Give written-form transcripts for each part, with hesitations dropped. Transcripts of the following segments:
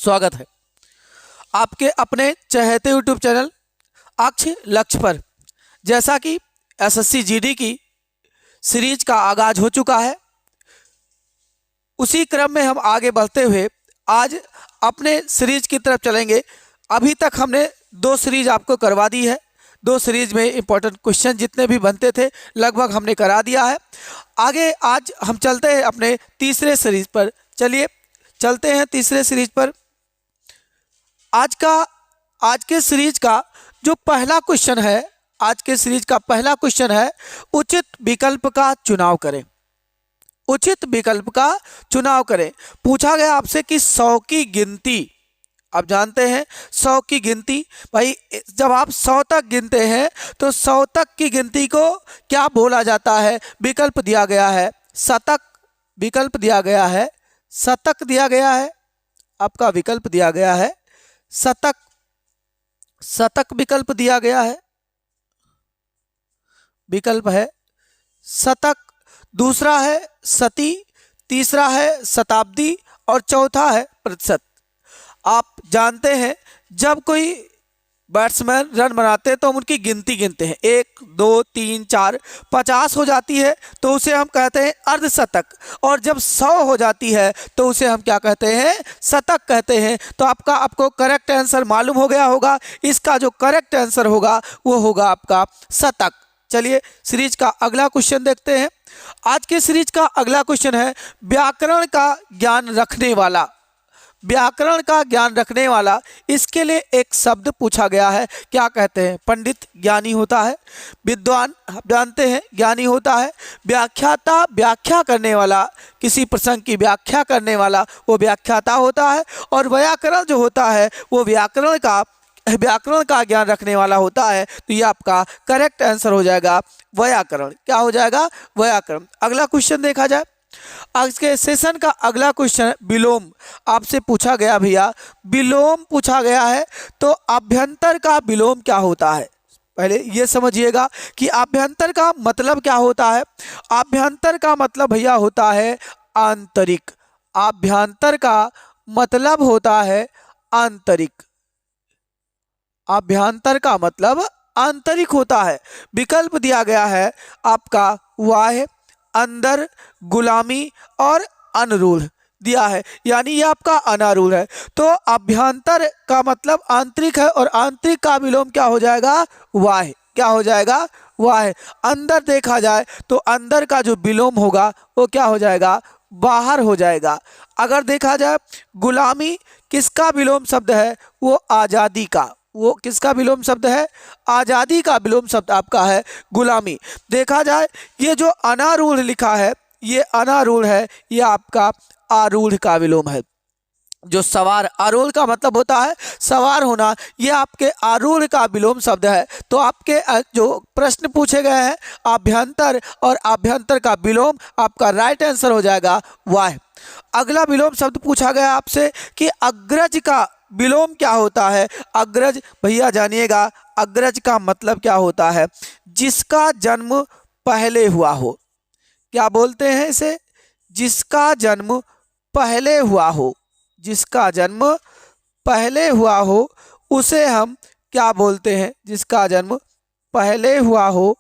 स्वागत है आपके अपने चहेते यूट्यूब चैनल अक्ष लक्ष्य पर। जैसा कि एसएससी जीडी की सीरीज का आगाज हो चुका है, उसी क्रम में हम आगे बढ़ते हुए आज अपने सीरीज की तरफ चलेंगे। अभी तक हमने 2 सीरीज आपको करवा दी है। 2 सीरीज में इंपॉर्टेंट क्वेश्चन जितने भी बनते थे लगभग हमने करा दिया है। आगे आज हम चलते हैं अपने तीसरे सीरीज पर। चलिए चलते हैं तीसरे सीरीज पर। आज के सीरीज का जो पहला क्वेश्चन है, आज के सीरीज का पहला क्वेश्चन है उचित विकल्प का चुनाव करें। उचित विकल्प का चुनाव करें। पूछा गया आपसे कि 100 की गिनती, आप जानते हैं 100 की गिनती, भाई जब आप 100 तक गिनते हैं तो 100 तक की गिनती को क्या बोला जाता है? विकल्प दिया गया है शतक, विकल्प दिया गया है शतक, दिया गया है आपका विकल्प दिया गया है शतक, शतक विकल्प दिया गया है, विकल्प है शतक। दूसरा है सती, तीसरा है शताब्दी और चौथा है प्रतिशत। आप जानते हैं जब कोई बैट्समैन रन बनाते हैं तो हम उनकी गिनती गिनते हैं, 1 2 3 4, 50 हो जाती है तो उसे हम कहते हैं अर्धशतक, और जब 100 हो जाती है तो उसे हम क्या कहते हैं? शतक कहते हैं। तो आपको करेक्ट आंसर मालूम हो गया होगा। इसका जो करेक्ट आंसर होगा वो होगा आपका शतक। चलिए सीरीज का अगला क्वेश्चन देखते हैं। आज के सीरीज का अगला क्वेश्चन है व्याकरण का ज्ञान रखने वाला। व्याकरण का ज्ञान रखने वाला, इसके लिए एक शब्द पूछा गया है। क्या कहते हैं? पंडित ज्ञानी होता है, विद्वान आप जानते हैं ज्ञानी होता है, व्याख्याता व्याख्या करने वाला, किसी प्रसंग की व्याख्या करने वाला वो व्याख्याता होता है, और व्याकरण जो होता है वो व्याकरण का ज्ञान रखने वाला होता है। तो ये आपका करेक्ट आंसर हो जाएगा व्याकरण। क्या हो जाएगा? व्याकरण। अगला क्वेश्चन देखा जाए। आज के सेशन का अगला क्वेश्चन विलोम आपसे पूछा गया। भैया विलोम पूछा गया है तो अभ्यंतर का विलोम क्या होता है? पहले ये समझिएगा कि अभ्यंतर का मतलब क्या होता है। अभ्यंतर का मतलब भैया होता है आंतरिक। अभ्यंतर का मतलब होता है आंतरिक। अभ्यंतर का मतलब आंतरिक होता है। विकल्प दिया गया है आपका वाह्य, अंदर, गुलामी और अनुरूढ़ दिया है, यानी ये आपका अनारूढ़ है। तो अभ्यंतर का मतलब आंतरिक है और आंतरिक का विलोम क्या हो जाएगा? वाह्य। क्या हो जाएगा? वाह्य। अंदर देखा जाए तो अंदर का जो विलोम होगा वो क्या हो जाएगा? बाहर हो जाएगा। अगर देखा जाए गुलामी किसका विलोम शब्द है? वो आज़ादी का। वो किसका विलोम शब्द है? आज़ादी का विलोम शब्द आपका है गुलामी। देखा जाए ये जो अनारूढ़ लिखा है, ये अनारूढ़ है, ये आपका आरूढ़ का विलोम है। जो सवार, आरूढ़ का मतलब होता है सवार होना, ये आपके आरूढ़ का विलोम शब्द है। तो आपके जो प्रश्न पूछे गए हैं अभ्यंतर और अभ्यंतर का विलोम, आपका राइट आंसर हो जाएगा वाह्य। अगला विलोम शब्द पूछा गया आपसे कि अग्रज का विलोम क्या होता है? अग्रज भैया जानिएगा, अग्रज का मतलब क्या होता है? जिसका जन्म पहले हुआ हो। क्या बोलते हैं इसे? जिसका जन्म पहले हुआ हो। जिसका जन्म पहले हुआ हो उसे हम क्या बोलते हैं? जिसका जन्म पहले हुआ हो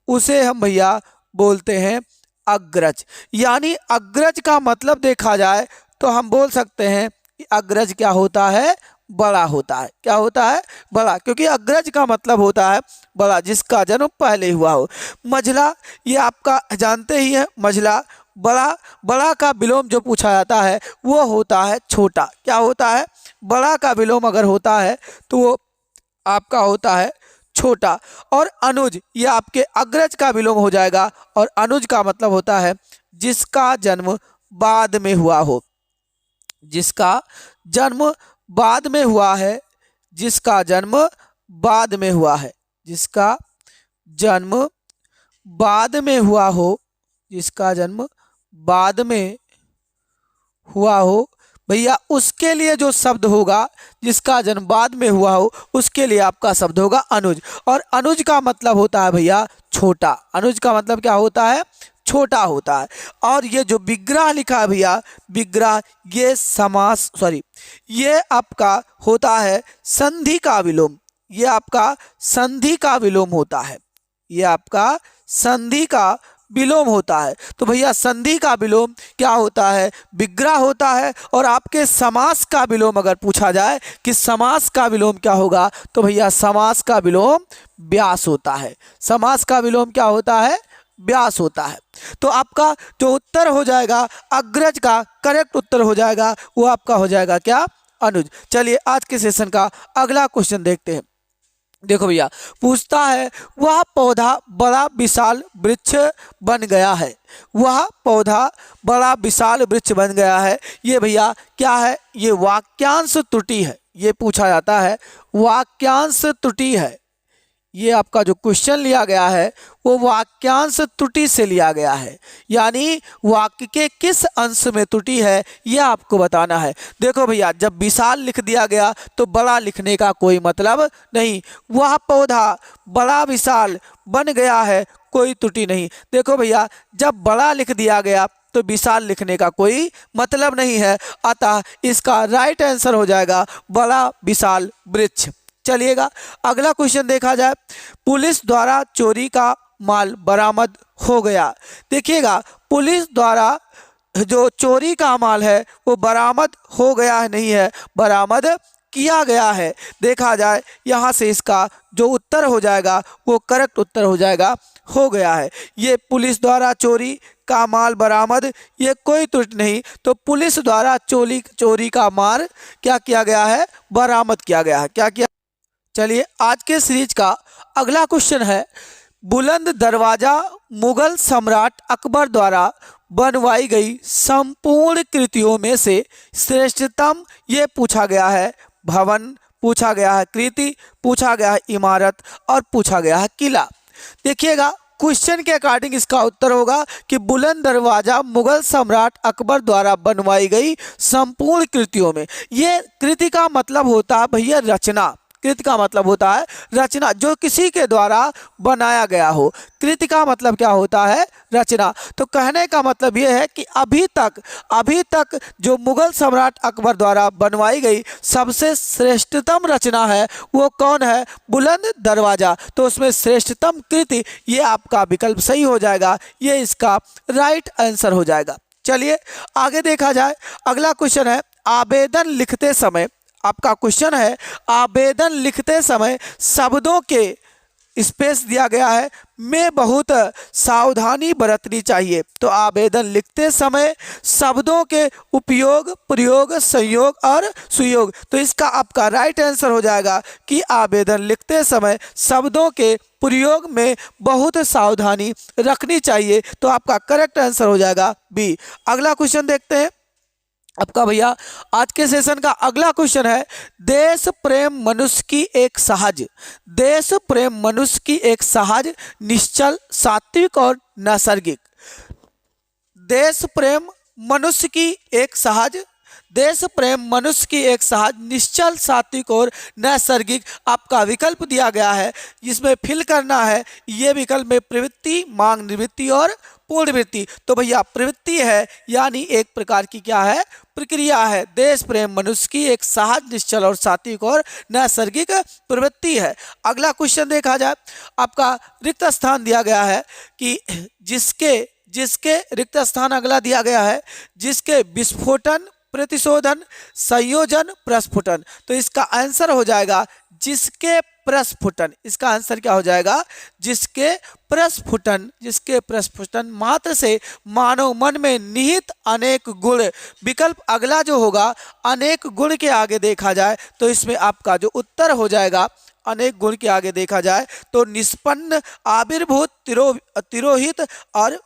उसे हम भैया बोलते हैं अग्रज। यानी अग्रज का मतलब देखा जाए तो हम बोल सकते हैं कि अग्रज क्या होता है? बड़ा होता है। क्या होता है? बड़ा, क्योंकि अग्रज का मतलब होता है बड़ा, जिसका जन्म पहले हुआ हो। मझला, ये आपका जानते ही है मझला, बड़ा। बड़ा का विलोम जो पूछा जाता है वो होता है छोटा। क्या होता है? बड़ा का विलोम अगर होता है तो वो आपका होता है छोटा। और अनुज, ये आपके अग्रज का विलोम हो जाएगा, और अनुज का मतलब होता है जिसका जन्म बाद में हुआ हो। जिसका जन्म बाद में हुआ है, जिसका जन्म बाद में हुआ है, जिसका जन्म बाद में हुआ हो, जिसका जन्म बाद में हुआ हो भैया, उसके लिए जो शब्द होगा, जिसका जन्म बाद में हुआ हो उसके लिए आपका शब्द होगा अनुज। और अनुज का मतलब होता है भैया छोटा। अनुज का मतलब क्या होता है? छोटा होता है। और ये जो विग्रह लिखा है भैया, विग्रह, ये समास ये आपका होता है संधि का विलोम। ये आपका संधि का विलोम होता है। ये आपका संधि का विलोम होता है। तो भैया संधि का विलोम क्या होता है? विग्रह होता है। और आपके समास का विलोम अगर पूछा जाए कि समास का विलोम क्या होगा, तो भैया समास का विलोम व्यास होता है। समास का विलोम क्या होता है? व्यास होता है। तो आपका जो उत्तर हो जाएगा अग्रज का करेक्ट उत्तर हो जाएगा, वो आपका हो जाएगा क्या? अनुज। चलिए आज के सेशन का अगला क्वेश्चन देखते हैं। देखो भैया, पूछता है वह पौधा बड़ा विशाल वृक्ष बन गया है। वह पौधा बड़ा विशाल वृक्ष बन गया है। ये भैया क्या है? ये वाक्यांश त्रुटि है। ये पूछा जाता है, वाक्यांश त्रुटि है। ये आपका जो क्वेश्चन लिया गया है वो वाक्यांश त्रुटि से लिया गया है, यानी वाक्य के किस अंश में त्रुटि है ये आपको बताना है। देखो भैया, जब विशाल लिख दिया गया तो बड़ा लिखने का कोई मतलब नहीं। वह पौधा बड़ा विशाल बन गया है, कोई त्रुटि नहीं। देखो भैया, जब बड़ा लिख दिया गया तो विशाल लिखने का कोई मतलब नहीं है, अतः इसका राइट आंसर हो जाएगा बड़ा विशाल वृक्ष। चलिएगा अगला क्वेश्चन देखा जाए। पुलिस द्वारा चोरी का माल बरामद हो गया। देखिएगा, पुलिस द्वारा जो चोरी का माल है वो बरामद हो गया है, नहीं है, बरामद किया गया है। देखा जाए यहाँ से इसका जो उत्तर हो जाएगा वो करेक्ट उत्तर हो जाएगा हो गया है। ये पुलिस द्वारा चोरी का माल बरामद, ये कोई त्रुटि नहीं। तो पुलिस द्वारा चोरी का माल क्या किया गया है? बरामद किया गया है। क्या किया? चलिए आज के सीरीज का अगला क्वेश्चन है, बुलंद दरवाजा मुगल सम्राट अकबर द्वारा बनवाई गई संपूर्ण कृतियों में से श्रेष्ठतम ये पूछा गया है। भवन पूछा गया है, कृति पूछा गया है, इमारत और पूछा गया है किला। देखिएगा क्वेश्चन के अकॉर्डिंग इसका उत्तर होगा कि बुलंद दरवाजा मुगल सम्राट अकबर द्वारा बनवाई गई संपूर्ण कृतियों में। ये कृति का मतलब होता है भैया रचना। कृति का मतलब होता है रचना, जो किसी के द्वारा बनाया गया हो। कृति का मतलब क्या होता है? रचना। तो कहने का मतलब ये है कि अभी तक जो मुगल सम्राट अकबर द्वारा बनवाई गई सबसे श्रेष्ठतम रचना है वो कौन है? बुलंद दरवाजा। तो उसमें श्रेष्ठतम कृति, ये आपका विकल्प सही हो जाएगा, ये इसका राइट आंसर हो जाएगा। चलिए आगे देखा जाए। अगला क्वेश्चन है, आवेदन लिखते समय, आपका क्वेश्चन है आवेदन लिखते समय शब्दों के स्पेस दिया गया है, में बहुत सावधानी बरतनी चाहिए। तो आवेदन लिखते समय शब्दों के उपयोग, प्रयोग, संयोग और सुयोग। तो इसका आपका राइट आंसर हो जाएगा कि आवेदन लिखते समय शब्दों के प्रयोग में बहुत सावधानी रखनी चाहिए। तो आपका करेक्ट आंसर हो जाएगा बी। अगला क्वेश्चन देखते हैं आपका भैया। आज के सेशन का अगला क्वेश्चन है, देश प्रेम मनुष्य की एक सहज, देश प्रेम मनुष्य की एक सहज, निश्चल, सात्विक और नैसर्गिक। देश प्रेम मनुष्य की एक सहज, देश प्रेम मनुष्य की एक सहज, निश्चल, सात्विक और नैसर्गिक आपका विकल्प दिया गया है। जिसमें फिल करना है ये विकल्प में प्रवृत्ति, मांग, निवृत्ति और पूर्णवृत्ति। तो भैया प्रवृत्ति है, यानी एक प्रकार की क्या है? प्रक्रिया है। देश प्रेम मनुष्य की एक सहज, निश्चल और सात्विक और नैसर्गिक प्रवृत्ति है। अगला क्वेश्चन देखा जाए। आपका रिक्त स्थान दिया गया है कि जिसके रिक्त स्थान अगला दिया गया है, जिसके विस्फोटन, प्रतिशोधन, संयोजन, प्रस्फुटन। तो इसका आंसर हो जाएगा जिसके प्रस्फुटन। इसका आंसर क्या हो जाएगा? जिसके प्रस्फुटन। जिसके प्रस्फुटन मात्र से मानव मन में निहित अनेक गुण, विकल्प अगला जो होगा अनेक गुण के आगे देखा जाए तो इसमें आपका जो उत्तर हो जाएगा अनेक गुण के आगे देखा जाए तो निष्पन्न, आविर्भूत, तिरोहित और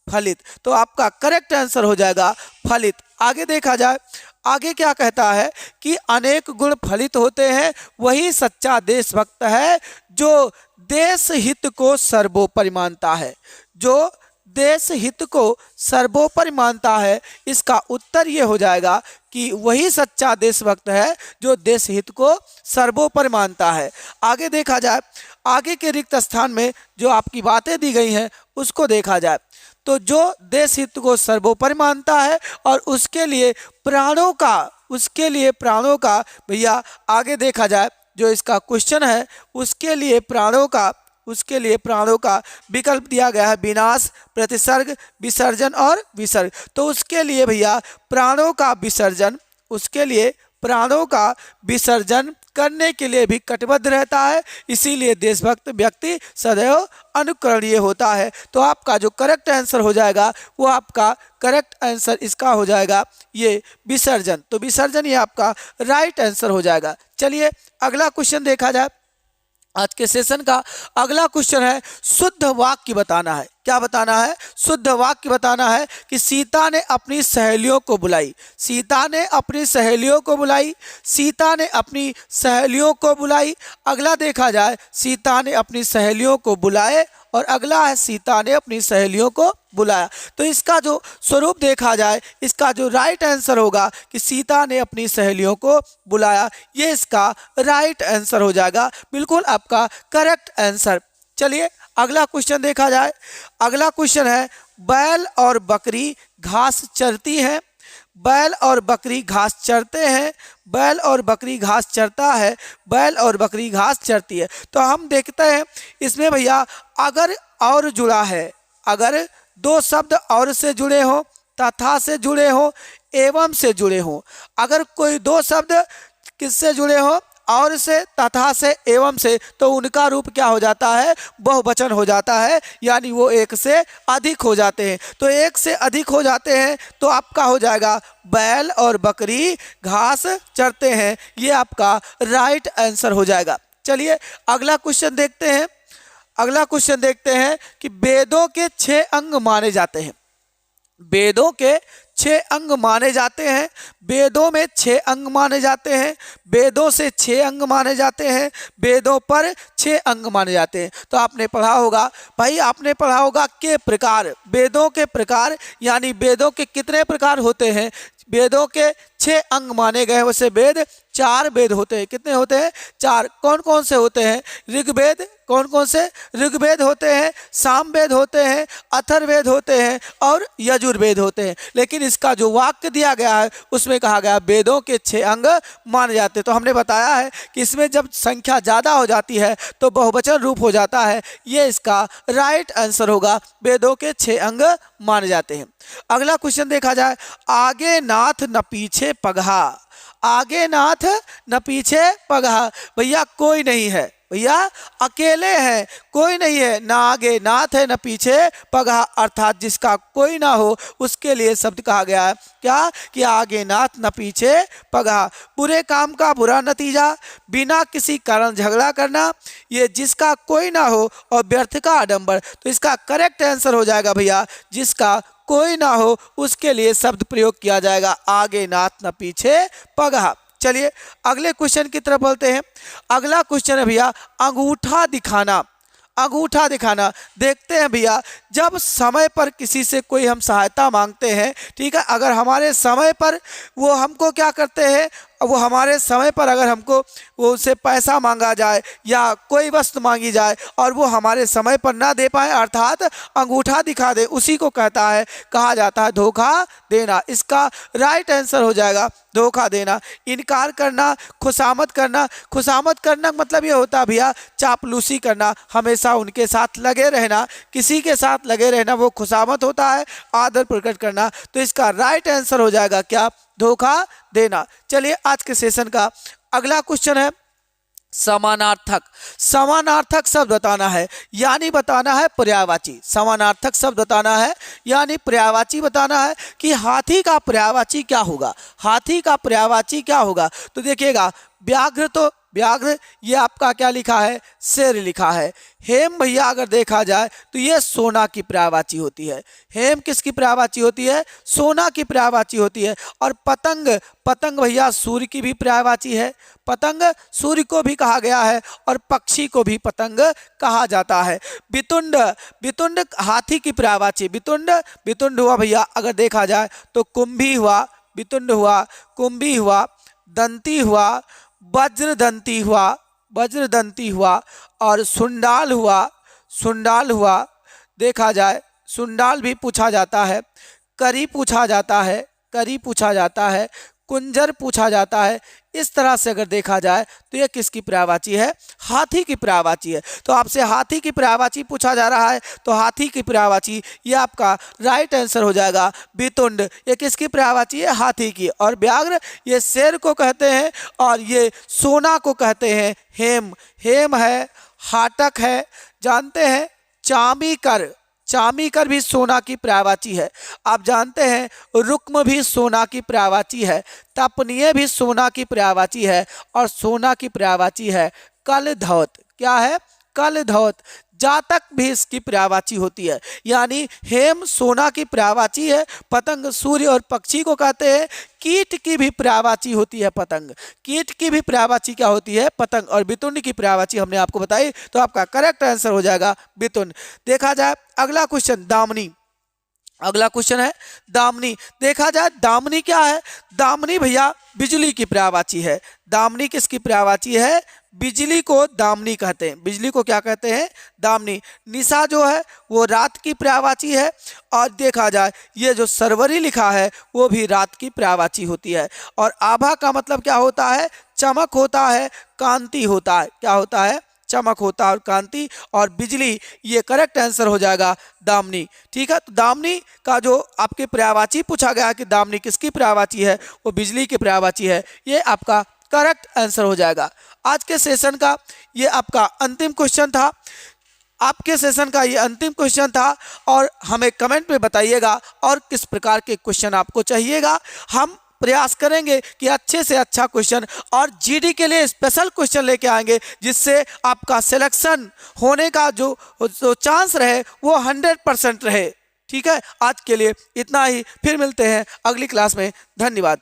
फलित। तो आपका करेक्ट आंसर हो जाएगा फलित। आगे देखा जाए, आगे क्या कहता है कि अनेक गुण फलित होते हैं, वही सच्चा देशभक्त है जो देश हित को सर्वोपरि मानता है। जो देश हित को सर्वोपरि मानता है, इसका उत्तर ये हो जाएगा कि वही सच्चा देशभक्त है जो देश हित को सर्वोपरि मानता है। आगे देखा जाए, आगे के रिक्त स्थान में जो आपकी बातें दी गई हैं उसको देखा जाए। तो जो देश हित को सर्वोपरि मानता है और उसके लिए प्राणों का भैया आगे देखा जाए जो इसका क्वेश्चन है उसके लिए प्राणों का विकल्प दिया गया है विनाश, प्रतिसर्ग, विसर्जन और विसर्ग। तो उसके लिए भैया प्राणों का विसर्जन करने के लिए भी कटिबद्ध रहता है, इसीलिए देशभक्त व्यक्ति सदैव अनुकरणीय होता है। तो आपका जो करेक्ट आंसर हो जाएगा वो आपका करेक्ट आंसर इसका हो जाएगा ये विसर्जन। तो विसर्जन ये आपका राइट आंसर हो जाएगा। चलिए अगला क्वेश्चन देखा जाए। आज के सेशन का अगला क्वेश्चन है शुद्ध वाक्य बताना है। क्या बताना है? शुद्ध वाक्य बताना है कि सीता ने अपनी सहेलियों को बुलाई। अगला देखा जाए सीता ने अपनी सहेलियों को बुलाए और अगला है सीता ने अपनी सहेलियों को बुलाया। तो इसका जो स्वरूप देखा जाए, इसका जो राइट आंसर होगा कि सीता ने अपनी सहेलियों को बुलाया, ये इसका राइट आंसर हो जाएगा, बिल्कुल आपका करेक्ट आंसर। चलिए अगला क्वेश्चन देखा जाए। अगला क्वेश्चन है बैल और बकरी घास चरती हैं। बैल और बकरी घास चरते हैं, बैल और बकरी घास चरता है, बैल और बकरी घास चरती है। तो हम देखते हैं इसमें भैया अगर और जुड़ा है, अगर दो शब्द और से जुड़े हो, तथा से जुड़े हो, एवं से जुड़े हो, अगर कोई दो शब्द किससे जुड़े हो, और से, तथा से, एवं से, तो उनका रूप क्या हो जाता है? बहुवचन हो जाता है, यानी वो एक से अधिक हो जाते हैं। तो एक से अधिक हो जाते हैं तो आपका हो जाएगा बैल और बकरी घास चरते हैं, ये आपका राइट आंसर हो जाएगा। चलिए अगला क्वेश्चन देखते हैं। अगला क्वेश्चन देखते हैं कि वेदों के 6 अंग माने जाते हैं। वेदों के 6 अंग माने जाते हैं, वेदों में 6 अंग माने जाते हैं, वेदों से 6 अंग माने जाते हैं, वेदों पर 6 अंग माने जाते हैं। तो आपने पढ़ा होगा भाई, आपने पढ़ा होगा के प्रकार, वेदों के प्रकार, यानी वेदों के कितने प्रकार होते हैं? वेदों के 6 अंग माने गए, वैसे वेद 4 वेद होते हैं। कितने होते हैं? 4। कौन कौन से होते हैं? ऋग्वेद, कौन कौन से? ऋग्वेद होते हैं, सामवेद होते हैं, अथर्ववेद होते हैं और यजुर्वेद होते हैं। लेकिन इसका जो वाक्य दिया गया है उसमें कहा गया वेदों के 6 अंग माने जाते हैं। तो हमने बताया है कि इसमें जब संख्या ज़्यादा हो जाती है तो बहुवचन रूप हो जाता है, ये इसका राइट आंसर होगा, वेदों के 6 अंग माने जाते हैं। अगला क्वेश्चन देखा जाए। आगे नाथ न पीछे पगहा। आगे नाथ न पीछे पगहा, भैया कोई नहीं है, भैया अकेले हैं, कोई नहीं है, ना आगे नाथ है न पीछे पगहा, अर्थात जिसका कोई ना हो उसके लिए शब्द कहा गया है क्या? कि आगे नाथ न पीछे पगहा। बुरे काम का बुरा नतीजा, बिना किसी कारण झगड़ा करना, ये जिसका कोई ना हो और व्यर्थ का आडंबर। तो इसका करेक्ट आंसर हो जाएगा भैया जिसका कोई ना हो उसके लिए शब्द प्रयोग किया जाएगा आगे नाथ न पीछे पगहा। चलिए अगले क्वेश्चन की तरफ बोलते हैं। अगला क्वेश्चन है भैया अंगूठा दिखाना। अंगूठा दिखाना देखते हैं भैया, जब समय पर किसी से कोई हम सहायता मांगते हैं, ठीक है, अगर हमारे समय पर वो हमको क्या करते हैं, वो हमारे समय पर अगर हमको वो उससे पैसा मांगा जाए या कोई वस्तु मांगी जाए और वो हमारे समय पर ना दे पाए, अर्थात अंगूठा दिखा दे, उसी को कहा जाता है धोखा देना। इसका राइट आंसर हो जाएगा धोखा देना। इनकार करना, खुशामद करना। खुशामद करना मतलब ये होता है भैया चापलूसी करना, हमेशा उनके साथ लगे रहना, किसी के साथ लगे रहना, वो खुशामद होता है, आदर प्रकट करना। तो इसका राइट आंसर हो जाएगा क्या? धोखा देना। चलिए आज के सेशन का अगला क्वेश्चन है समानार्थक। समानार्थक शब्द बताना है, यानी बताना है पर्यायवाची। समानार्थक शब्द बताना है यानी पर्यायवाची बताना है कि हाथी का पर्यायवाची क्या होगा। हाथी का पर्यायवाची क्या होगा? तो देखिएगा व्याघ्र, तो व्याघ्र ये आपका क्या लिखा है? शेर लिखा है। हेम भैया अगर देखा जाए तो ये सोना की पर्यायवाची होती है। हेम किसकी पर्यायवाची होती है? सोना की पर्यायवाची होती है। और पतंग, पतंग भैया सूर्य की भी पर्यायवाची है। पतंग सूर्य को भी कहा गया है और पक्षी को भी पतंग कहा जाता है। बितुंड, बितुंड हाथी की पर्यायवाची। बितुंड, बितुंड हुआ भैया अगर देखा जाए तो कुंभी हुआ, बितुंड हुआ, कुंभी हुआ, दंती हुआ, वज्रदंती हुआ, वज्रदंती हुआ और सुंडाल हुआ, सुंडाल हुआ। देखा जाए सुंडाल भी पूछा जाता है, करी पूछा जाता है, करी पूछा जाता है, कुंजर पूछा जाता है। इस तरह से अगर देखा जाए तो ये किसकी पर्यायवाची है? हाथी की पर्यायवाची है। तो आपसे हाथी की पर्यायवाची पूछा जा रहा है, तो हाथी की पर्यायवाची ये आपका राइट आंसर हो जाएगा वितुंड। ये किसकी पर्यायवाची है? हाथी की। और व्याघ्र ये शेर को कहते हैं, और ये सोना को कहते हैं हेम। हेम है, हाटक है, जानते हैं चामीकर, चामीकर भी सोना की पर्यायवाची है। आप जानते हैं रुक्म भी सोना की पर्यायवाची है, तपनीय भी सोना की पर्यायवाची है, और सोना की पर्यायवाची है कलधौत। क्या है? कलधौत। जातक भी इसकी पर्यायवाची होती है। यानी हेम सोना की पर्यायवाची है, पतंग सूर्य और पक्षी को कहते हैं। कीट की भी पर्यायवाची होती है पतंग। कीट की भी पर्यायवाची क्या होती है? पतंग। और वितुंड की पर्यायवाची हमने आपको बताई, तो आपका करेक्ट आंसर हो जाएगा वितुंड। देखा जाए अगला क्वेश्चन दामनी। अगला क्वेश्चन है दामनी। देखा जाए दामनी क्या है? दामनी भैया बिजली की पर्यायवाची है। दामनी किसकी पर्यायवाची है? बिजली को दामनी कहते हैं। बिजली को क्या कहते हैं? दामनी। निशा जो है वो रात की पर्यायवाची है। और देखा जाए ये जो सरवरी लिखा है वो भी रात की पर्यायवाची होती है। और आभा का मतलब क्या होता है? चमक होता है, कांति होता है। क्या होता है? चमक होता है और कांति। और बिजली ये करेक्ट आंसर हो जाएगा दामनी। ठीक है, तो दामनी का जो आपके पर्यायवाची पूछा गया कि दामनी किसकी पर्यायवाची है, वो बिजली की पर्यायवाची है। ये आपका करेक्ट आंसर हो जाएगा। आज के सेशन का ये आपका अंतिम क्वेश्चन था। आपके सेशन का ये अंतिम क्वेश्चन था, और हमें कमेंट में बताइएगा और किस प्रकार के क्वेश्चन आपको चाहिएगा। हम प्रयास करेंगे कि अच्छे से अच्छा क्वेश्चन और जीडी के लिए स्पेशल क्वेश्चन लेके आएंगे, जिससे आपका सिलेक्शन होने का जो चांस रहे वो 100% रहे। ठीक है, आज के लिए इतना ही। फिर मिलते हैं अगली क्लास में। धन्यवाद।